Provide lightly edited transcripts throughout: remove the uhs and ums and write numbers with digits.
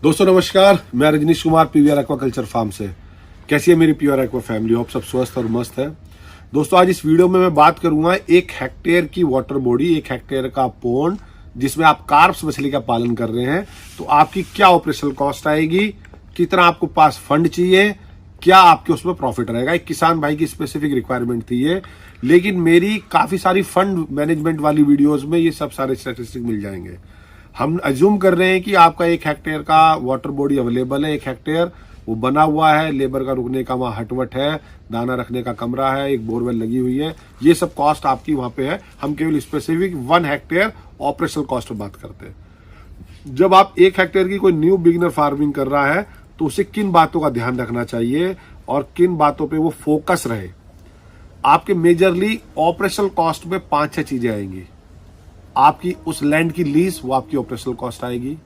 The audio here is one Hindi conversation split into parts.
दोस्तों नमस्कार, मैं Rajneesh Kumar PVR aquaculture farm से। कैसी है मेरी पीवीआर एक्वा फैमिली? होप सब स्वस्थ और मस्त है। दोस्तों आज इस वीडियो में मैं बात करूंगा 1 हेक्टेयर की वाटर बॉडी, 1 हेक्टेयर का पोंड जिसमें आप कार्प्स मछली का पालन कर रहे हैं, तो आपकी क्या ऑपरेशनल कॉस्ट आएगी, कितना आपको पास फंड चाहिए, क्या आपके उसमें प्रॉफिट रहेगा। एक किसान भाई की स्पेसिफिक रिक्वायरमेंट थी ये, लेकिन मेरी काफी सारी फंड मैनेजमेंट वाली वीडियोज में ये सब सारे स्टैटिस्टिक मिल जाएंगे। हम अज्यूम कर रहे हैं कि आपका 1 हेक्टेयर का वाटर बॉडी अवेलेबल है, 1 हेक्टेयर वो बना हुआ है, लेबर का रुकने का वहां हटवट है, दाना रखने का कमरा है, एक बोरवेल लगी हुई है, ये सब कॉस्ट आपकी वहां पे है। हम केवल specific 1 hectare operational cost per बात करते हैं। जब आप 1 हेक्टेयर की कोई न्यू बिगिनर फार्मिंग कर रहा है तो उसे किन बातों का ध्यान रखना चाहिए और किन बातों पे वो फोकस रहे। आपके मेजरली ऑपरेशनल कॉस्ट में 5-6 चीजें आएंगी। आपकी उस लैंड की लीज, वो आपकी ऑपरेशनल कॉस्ट आएगी।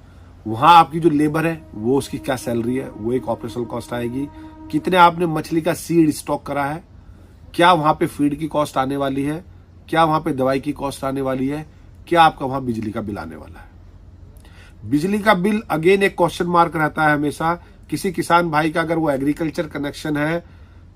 वहां आपकी जो लेबर है वो उसकी क्या सैलरी है, वो एक ऑपरेशनल कॉस्ट आएगी। कितने आपने मछली का सीड स्टॉक करा है, क्या वहां पे फीड की कॉस्ट आने वाली है, क्या वहां पे दवाई की कॉस्ट आने वाली है, क्या आपका वहां बिजली का बिल आने वाला है। बिजली का बिल अगेन एक क्वेश्चन मार्क रहता है हमेशा। किसी किसान भाई का अगर वो एग्रीकल्चर कनेक्शन है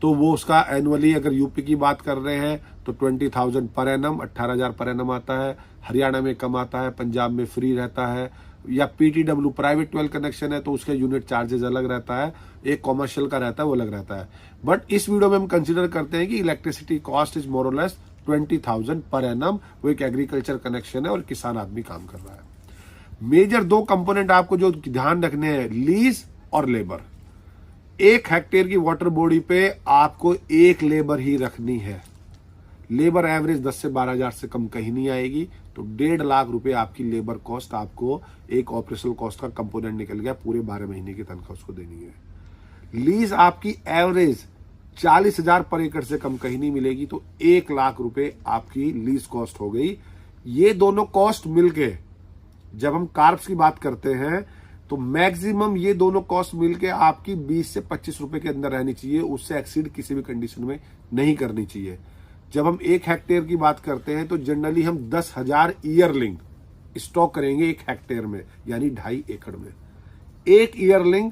तो वो उसका एनुअली, अगर यूपी की बात कर रहे हैं तो 20,000 पर एनम, 18,000 पर एनम आता है। हरियाणा में कम आता है, पंजाब में फ्री रहता है। या पीटीडब्ल्यू प्राइवेट वेल कनेक्शन है तो उसके यूनिट चार्जेस अलग रहता है, एक कॉमर्शियल का रहता है वो अलग रहता है। बट इस वीडियो में हम कंसिडर करते हैं कि इलेक्ट्रिसिटी कॉस्ट इज मोर और लेस 20,000 पर एनम। वो एक एग्रीकल्चर कनेक्शन है और किसान आदमी काम कर रहा है। मेजर 2 कंपोनेंट आपको जो ध्यान रखने हैं, लीज और लेबर। 1 हेक्टेयर की वाटर बॉडी पे आपको 1 लेबर ही रखनी है। लेबर एवरेज 10 से 12,000 से कम कहीं नहीं आएगी, तो 1.5 लाख रुपए आपकी लेबर कॉस्ट आपको एक ऑपरेशनल कॉस्ट का कंपोनेंट निकल गया। पूरे 12 महीने की तनख्वाह उसको देनी है। लीज आपकी एवरेज 40,000 पर एकड़ से कम कहीं नहीं मिलेगी, तो 1 लाख रुपए आपकी लीज कॉस्ट हो गई। ये दोनों कॉस्ट मिलके जब हम कार्ब्स की बात करते हैं तो मैक्सिमम ये दोनों कॉस्ट मिलके आपकी 20 से 25 रुपए के अंदर रहनी चाहिए, उससे एक्सीड किसी भी कंडीशन में नहीं करनी चाहिए। जब हम 1 हेक्टेयर की बात करते हैं तो जनरली हम 10,000 ईयरलिंग स्टॉक करेंगे 1 हेक्टेयर में, यानी 2.5 एकड़ में। 1 ईयरलिंग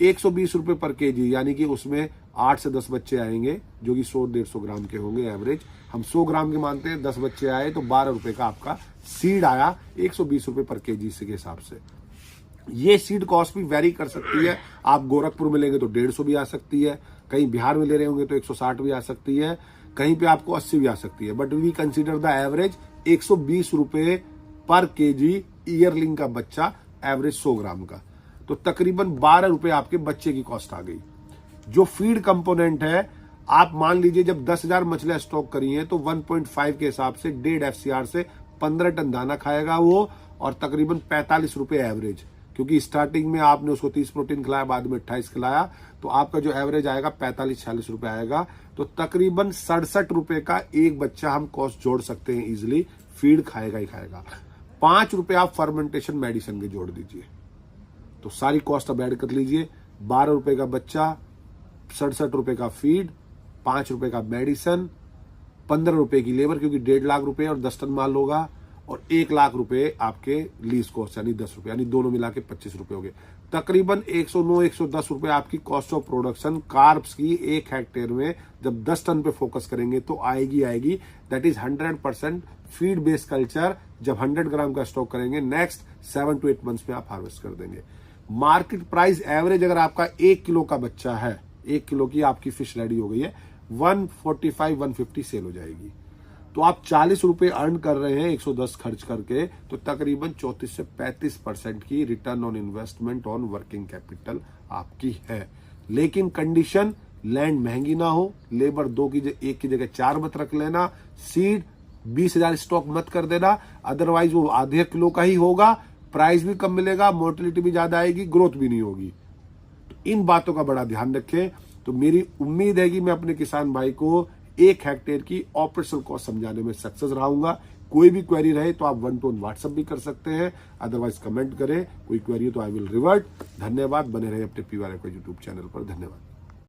120 रुपए पर केजी, यानी कि उसमें 8 से 10 बच्चे आएंगे जो कि 100-150 ग्राम के होंगे एवरेज। हम 100 ग्राम के मानते हैं, 10 बच्चे आए तो 12 रुपए का आपका सीड आया, 120 रुपए पर केजी के हिसाब से। ये सीड कॉस्ट भी वेरी कर सकती है। आप गोरखपुर में लेंगे तो 150 भी आ सकती है, कहीं बिहार में ले रहे होंगे तो 160 भी आ सकती है, कहीं पे आपको 80 भी आ सकती है। But we consider the average 120 रुपए पर केजी ईयरलिंग का बच्चा, एवरेज 100 ग्राम का, तो तकरीबन 12 रुपए आपके बच्चे की कॉस्ट आ गई। जो फीड कंपोनेंट है, आप मान लीजिए जब 10,000 मछलियां स्टॉक करी हैं तो 1.5 के हिसाब से 1.5 FCR से 15 टन दाना खाएगा वो, और तकरीबन 45 रुपए एवरेज, क्योंकि स्टार्टिंग में आपने उसको 30 प्रोटीन खिलाया, बाद में 28 खिलाया, तो आपका जो एवरेज आएगा 45-46 रुपए आएगा। तो तकरीबन 67 रुपए का एक बच्चा हम कॉस्ट जोड़ सकते हैं इजिली। फीड खाएगा ही खाएगा। 5 रुपए आप फर्मेंटेशन मेडिसिन के जोड़ दीजिए, तो सारी कॉस्ट अब ऐड कर लीजिए। 12 रुपए का बच्चा, 67 रुपए का फीड, 5 रुपए का मेडिसिन, 15 रुपए की लेबर, क्योंकि 1.5 लाख रुपए और 10 टन माल होगा, और 1 लाख रुपए आपके लीज कॉस्ट, यानी 10 रुपए, यानी दोनों मिला के 25 रुपए हो गए। तकरीबन 109-110 रुपए आपकी कॉस्ट ऑफ प्रोडक्शन कार्ब्स की 1 हेक्टेयर में जब 10 टन पे फोकस करेंगे तो आएगी। That is 100% feed based culture. जब 100 ग्राम का स्टॉक करेंगे, नेक्स्ट 7 to 8 मंथ्स में आप हार्वेस्ट कर देंगे। मार्केट प्राइस एवरेज अगर आपका 1 किलो का बच्चा है, 1 किलो की आपकी फिश रेडी हो गई है, 145-150 सेल हो जाएगी। तो आप 40 रुपए अर्न कर रहे हैं 110 खर्च करके, तो तकरीबन 34 से 35% की return on investment on working capital आपकी है। लेकिन कंडीशन, लैंड महंगी ना हो, लेबर 1 की जगह 4 मत रख लेना, सीड 20,000 स्टॉक मत कर देना, अदरवाइज वो आधे किलो का ही होगा, प्राइस भी कम मिलेगा, मोर्टिलिटी भी ज्यादा आएगी, ग्रोथ भी नहीं होगी। तो इन बातों का बड़ा ध्यान रखें। तो मेरी उम्मीद है कि मैं अपने किसान भाई को 1 हेक्टेयर की ऑपरेशनल कॉस्ट समझाने में सक्सेस रहूंगा। कोई भी क्वेरी रहे तो आप 1-to-1 व्हाट्सएप भी कर सकते हैं, अदरवाइज कमेंट करें। कोई क्वेरी हो तो आई विल रिवर्ट। धन्यवाद, बने रहे अपने पीवीआर यूट्यूब चैनल पर। धन्यवाद।